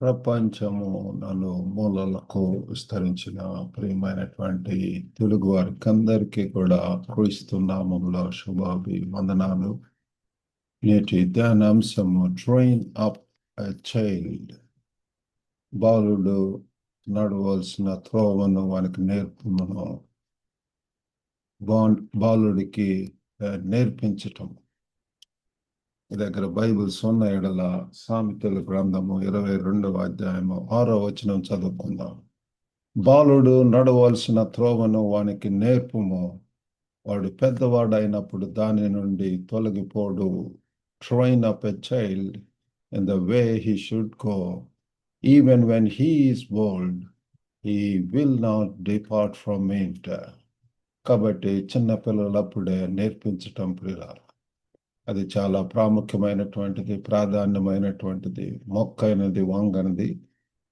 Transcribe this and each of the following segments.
ప్రపంచము నలుమూలలకు విస్తరించిన ప్రియమైనటువంటి తెలుగు వారికి అందరికీ కూడా క్రీస్తు నామములో శుభాభివందనాలు. నేటి ధ్యానాంశము ట్రైన్ అప్ ఎ చైల్డ్. బాలుడు నడవలసిన త్రోవను వానికి నేర్పును. బాలుడికి నేర్పించటం. మీ దగ్గర బైబిల్స్ ఉన్న ఎడల సామెతల గ్రంథము 22వ అధ్యాయము 6వ వచనం చదువుకుందాం. బాలుడు నడవలసిన త్రోవను వానికి నేర్పుము, వాడు పెద్దవాడైనప్పుడు దాని నుండి తొలగిపోడు. Train up a child in the way he should go, even when he is old he will not depart from it. కాబట్టి చిన్న పిల్లలప్పుడే నేర్పించటం ప్రియులారా, అది చాలా ప్రాముఖ్యమైనటువంటిది, ప్రాధాన్యమైనటువంటిది. మొక్కైనది వంగనది,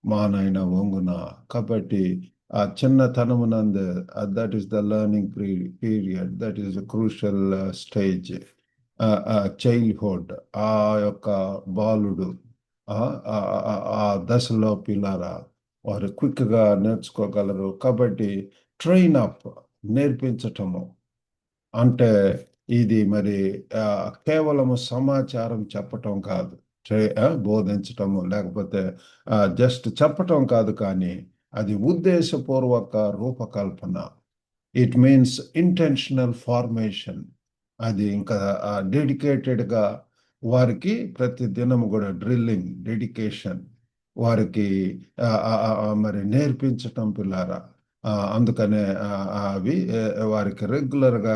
మానైన వంగున. కాబట్టి ఆ చిన్నతనమునందు that is the learning period, that is the crucial stage, childhood. ఆ యొక్క బాలుడు ఆ దశలో పిల్లారా వారు క్విక్గా నేర్చుకోగలరు. కాబట్టి ట్రైన్ అప్, నేర్పించటము అంటే ఇది మరి కేవలము సమాచారం చెప్పటం కాదు, బోధించటము లేకపోతే జస్ట్ చెప్పటం కాదు, కానీ అది ఉద్దేశపూర్వక రూపకల్పన. It means intentional formation. అది ఇంకా డెడికేటెడ్గా వారికి ప్రతి దినము కూడా డ్రిల్లింగ్, డెడికేషన్ వారికి మరి నేర్పించటం పిల్లారా. అందుకనే అవి వారికి రెగ్యులర్గా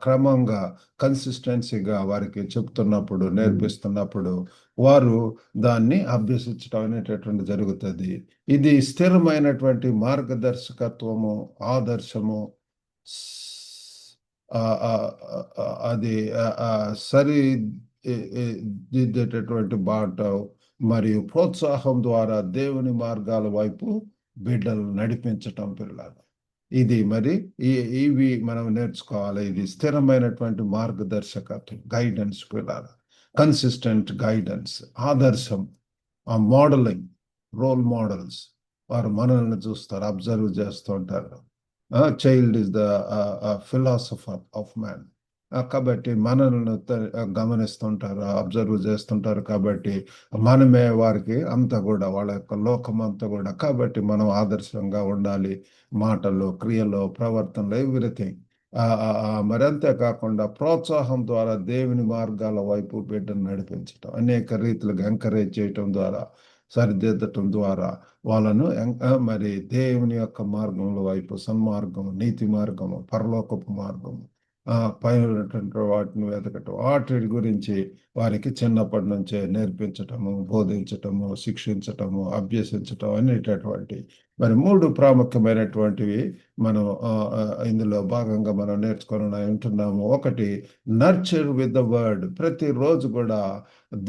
క్రమంగా కన్సిస్టెన్సీగా వారికి చెప్తున్నప్పుడు, నేర్పిస్తున్నప్పుడు వారు దాన్ని అభ్యసించడం అనేటటువంటి జరుగుతుంది. ఇది స్థిరమైనటువంటి మార్గదర్శకత్వము, ఆదర్శము, అది సరి దిద్దేటటువంటి బాట మరియు ప్రోత్సాహం ద్వారా దేవుని మార్గాల వైపు బిడ్డలు నడిపించటం పిల్లలు. ఇది మరి ఇవి మనం నేర్చుకోవాలి. ఇది స్థిరమైనటువంటి మార్గదర్శకత్వం, గైడెన్స్ పిల్లలు, కన్సిస్టెంట్ గైడెన్స్, ఆదర్శం, మోడలింగ్, రోల్ మోడల్స్. వారు మనల్ని చూస్తారు, అబ్జర్వ్ చేస్తూ ఉంటారు. Child is the philosopher of man. కాబట్టి మనల్ని గమనిస్తుంటారు, అబ్జర్వ్ చేస్తుంటారు. కాబట్టి మనమే వారికి అంతా కూడా, వాళ్ళ యొక్క లోకం అంతా కూడా. కాబట్టి మనం ఆదర్శంగా ఉండాలి, మాటలు, క్రియలు, ప్రవర్తనలు, ఎవ్రీథింగ్. మరి అంతేకాకుండా ప్రోత్సాహం ద్వారా దేవుని మార్గాల వైపు బిడ్డను నడిపించటం, అనేక రీతిలుగా ఎంకరేజ్ చేయటం ద్వారా, సరిదిద్దటం ద్వారా వాళ్ళను మరి దేవుని యొక్క మార్గంలో వైపు, సన్మార్గము, నీతి మార్గము, పరలోకపు మార్గము, పైనటువంటి వాటిని వెతకటం, వాటి గురించి వారికి చిన్నప్పటి నుంచే నేర్పించటము, బోధించటము, శిక్షించటము, అభ్యసించటం అనేటటువంటి మరి 3 ప్రాముఖ్యమైనటువంటివి మనం ఇందులో భాగంగా మనం నేర్చుకొని ఉంటున్నాము. ఒకటి, నర్చర్ విత్ ద వర్డ్. ప్రతిరోజు కూడా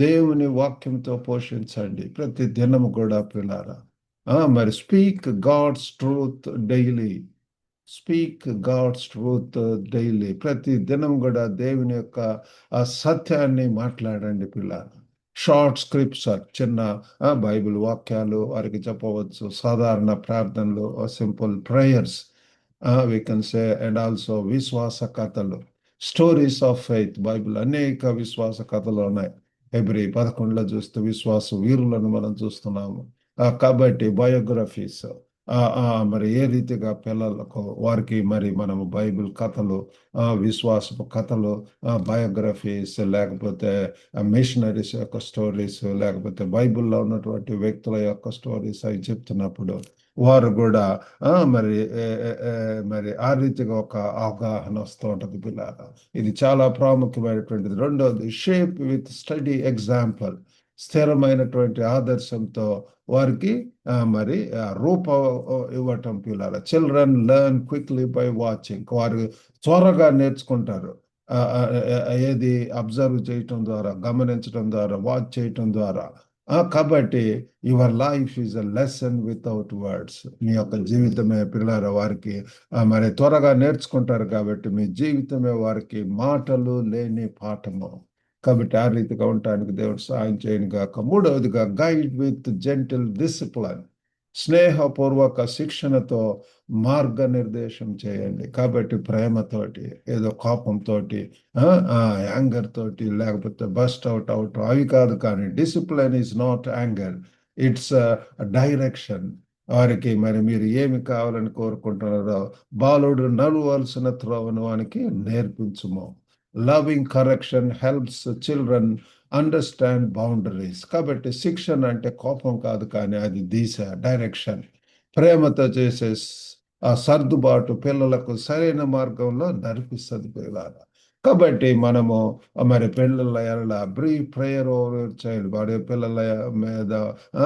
దేవుని వాక్యంతో పోషించండి, ప్రతి దినము కూడా పిల్లారా. మరి speak God's truth daily. Speak God's truth daily. ప్రతి దినం కూడా దేవుని యొక్క ఆ సత్యాన్ని మాట్లాడండి పిల్లలు. షార్ట్ స్క్రిప్చర్, చిన్న బైబిల్ వాక్యాలు వారికి చెప్పవచ్చు, సాధారణ ప్రార్థనలు, simple prayers we can say. And also విశ్వాస కథలు, స్టోరీస్ ఆఫ్ ఫెయిత్. బైబిల్ అనేక విశ్వాస కథలు ఉన్నాయి. హెబ్రీ 11లో చూస్తే విశ్వాస వీరులను మనం చూస్తున్నాము. కాబట్టి బయోగ్రఫీస్, మరి ఏ రీతిగా పిల్లలకు వారికి మరి మనము బైబిల్ కథలు, విశ్వాసపు కథలు, బయోగ్రఫీస్, లేకపోతే మిషనరీస్ యొక్క స్టోరీస్, లేకపోతే బైబిల్లో ఉన్నటువంటి వ్యక్తుల యొక్క స్టోరీస్ అవి చెప్తున్నప్పుడు వారు కూడా మరి ఆ రీతిగా ఒక అవగాహన వస్తూ ఉంటుంది పిల్లలు. ఇది చాలా ప్రాముఖ్యమైనటువంటిది. రెండోది, షేప్ విత్ స్టడీ ఎగ్జాంపుల్. స్థిరమైనటువంటి ఆదర్శంతో వారికి మరి రూపం ఇవ్వటం పిల్లలు. Children learn quickly by watching. వారు త్వరగా నేర్చుకుంటారు, ఏది అబ్జర్వ్ చేయటం ద్వారా, గమనించడం ద్వారా, వాచ్ చేయటం ద్వారా. కాబట్టి your life is a lesson without words. మీ యొక్క జీవితమే పిల్లల వారికి మరి త్వరగా నేర్చుకుంటారు. కాబట్టి మీ జీవితమే వారికి మాటలు లేని పాఠము. కాబట్టి ఆ రీతిగా ఉండటానికి దేవుడు సహాయం చేయను గాక. మూడవదిగా గైడ్ విత్ జెంటిల్ డిసిప్లిన్, స్నేహపూర్వక శిక్షణతో మార్గనిర్దేశం చేయండి. కాబట్టి ప్రేమతోటి, ఏదో కోపంతోటి, యాంగర్ తోటి, లేకపోతే బస్ట్ అవుట్ అవటం అవి కాదు. కానీ discipline is not anger, it's direction. వారికి మరి మీరు ఏమి కావాలని కోరుకుంటున్నారో బాలుడు నడవలసిన త్రోవను వానికి నేర్పించుము. Loving correction helps children understand boundaries. కాబట్టి శిక్షణ అంటే కోపం కాదు, కానీ అది దిశ, డైరెక్షన్. ప్రేమతో చేసే ఆ సర్దుబాటు పిల్లలకు సరైన మార్గంలో నడిపిస్తుంది పిల్లల. కాబట్టి మనము మరి పిల్లల ఎడల బ్రీఫ్ ప్రేయర్ ఓవర్ చైల్డ్, వాడి పిల్లల మీద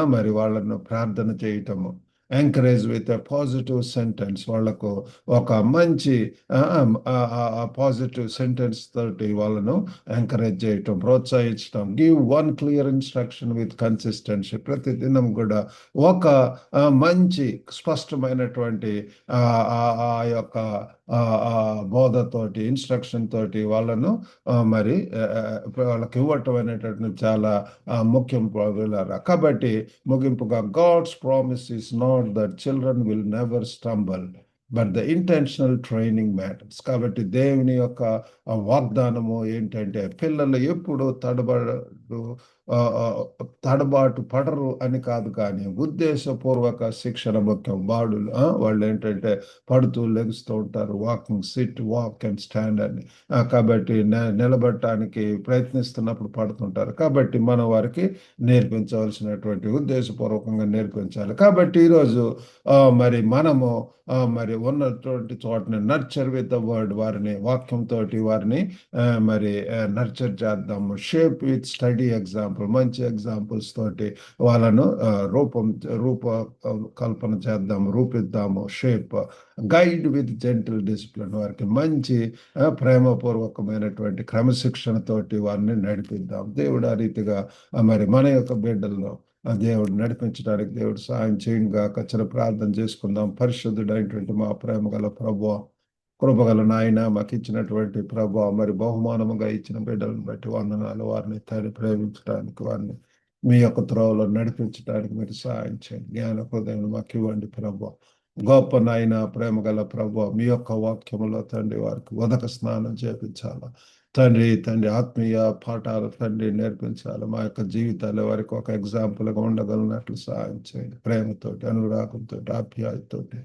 మరి వాళ్ళను ప్రార్థన చేయటము. Encourage with a positive sentence, వాళ్లకు ఒక మంచి పాజిటివ్ సెంటెన్స్ తోటి వాళ్ళను ఎంకరేజ్ చేయటం, ప్రోత్సహించటం. Give one clear instruction with consistency, ప్రతి దినం కూడా ఒక మంచి స్పష్టమైనటువంటి ఆ ఆ- ఆ యొక్క ఆ ఆ బోధతోటి, ఇన్స్ట్రక్షన్ తోటి వాళ్ళను మరి వాళ్ళకి ఇవ్వటం అనేటటువంటి చాలా ముఖ్యం ప్రోగులారా. కాబట్టి ముగింపుగా, God's promise is not that children will never stumble, but the intentional training matters. కాబట్టి దేవుని యొక్క వాగ్దానము ఏంటంటే పిల్లలు ఎప్పుడు ఆ, ఆ, తడబాటు పడరు అని కాదు, కానీ ఉద్దేశపూర్వక శిక్షణ ముఖ్యం. వాళ్ళు ఏంటంటే పడుతూ లెగుస్తూ ఉంటారు, walking, SIT, walk and stand అని. కాబట్టి నిలబడటానికి ప్రయత్నిస్తున్నప్పుడు పడుతుంటారు. కాబట్టి మనం వారికి నేర్పించవలసినటువంటి ఉద్దేశపూర్వకంగా నేర్పించాలి. కాబట్టి ఈరోజు మరి మనము మరి ఉన్నటువంటి చోటని నర్చర్ విత్ ద వర్డ్, వారిని వాక్యంతో వారిని మరి నర్చర్ చేద్దాము. షేప్ విత్ స్టడీ ఎగ్జాంపుల్, మంచి ఎగ్జాంపుల్స్ తోటి వాళ్ళను రూప కల్పన చేద్దాము, రూపిద్దాము. Shape, guide with gentle discipline, వారికి మంచి ప్రేమపూర్వకమైనటువంటి క్రమశిక్షణతోటి వారిని నడిపిద్దాం. దేవుడు ఆ రీతిగా మరి మన యొక్క బిడ్డలను దేవుడు నడిపించడానికి దేవుడు సహాయం చేయంగా. చిన్న ప్రార్థన చేసుకుందాం. పరిశుద్ధుడైనటువంటి మా ప్రేమ గల ప్రభువా, కృపగల నాయన, మాకు ఇచ్చినటువంటి ప్రభావ మరి బహుమానముగా ఇచ్చిన బిడ్డలను బట్టి వందనాలు. వారిని తల్లి ప్రేమించడానికి, వారిని మీ యొక్క త్రోవలో నడిపించడానికి మీరు సహాయం చేయండి. జ్ఞాన హృదయం మాకు ఇవ్వండి ప్రభా. గొప్ప నాయన, ప్రేమ గల ప్రభా, మీ యొక్క వాక్యములో తండ్రి వారికి ఉదక స్నానం చేపించాలా తండ్రి ఆత్మీయ పాఠాలు తండ్రి నేర్పించాలి. మా యొక్క జీవితాలు వారికి ఒక ఎగ్జాంపుల్గా ఉండగలిగినట్లు సహాయం చేయండి. ప్రేమతోటి, అనురాగంతో, ఆప్యాయతోటి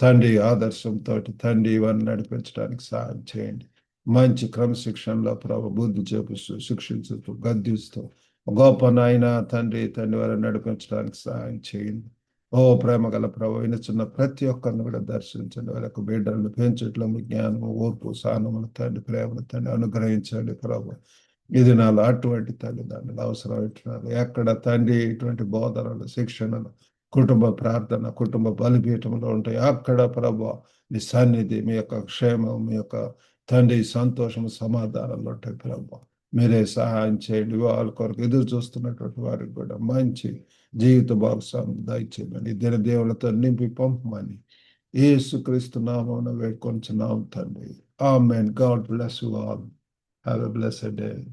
తండ్రి, ఆదర్శంతో తండ్రి ఇవన్నీ నడిపించడానికి సహాయం చేయండి. మంచి క్రమశిక్షణలో ప్రభు బుద్ధి చేపిస్తూ, శిక్షించుతూ, గద్దిస్తూ గొప్ప నాయన తండ్రి వారిని నడిపించడానికి సహాయం చేయండి. ఓ ప్రేమ గల ప్రభు, వినుచున్న ప్రతి ఒక్కరిని కూడా దర్శించండి. వారి యొక్క బిడ్డలను పెంచట్లో మీ జ్ఞానము, ఓర్పు, సహనమును తండ్రి, ప్రేమను తండ్రి అనుగ్రహించండి ప్రభు. ఇది నాలో అటువంటి తల్లిదండ్రులు అవసరం. ఎక్కడ తండ్రి ఇటువంటి బోధనలు, శిక్షణలు, కుటుంబ ప్రార్థన, కుటుంబ బలిపీఠంలో ఉంటాయి, అక్కడ ప్రభు మీ సన్నిధి, మీ యొక్క క్షేమం, మీ యొక్క తండ్రి సంతోషం, సమాధానాలు ఉంటాయి ప్రభు. మీరే సహాయం చేయండి. వాళ్ళ కొరకు ఎదురు చూస్తున్నటువంటి వారికి కూడా మంచి జీవిత భాగస్వామి దయచేయమని, దేవులతో నింపి పంపమని యేసుక్రీస్తు నామమున వేడుకొంచున్నాం తండ్రి. ఆమేన్. God bless you all. Have a blessed day.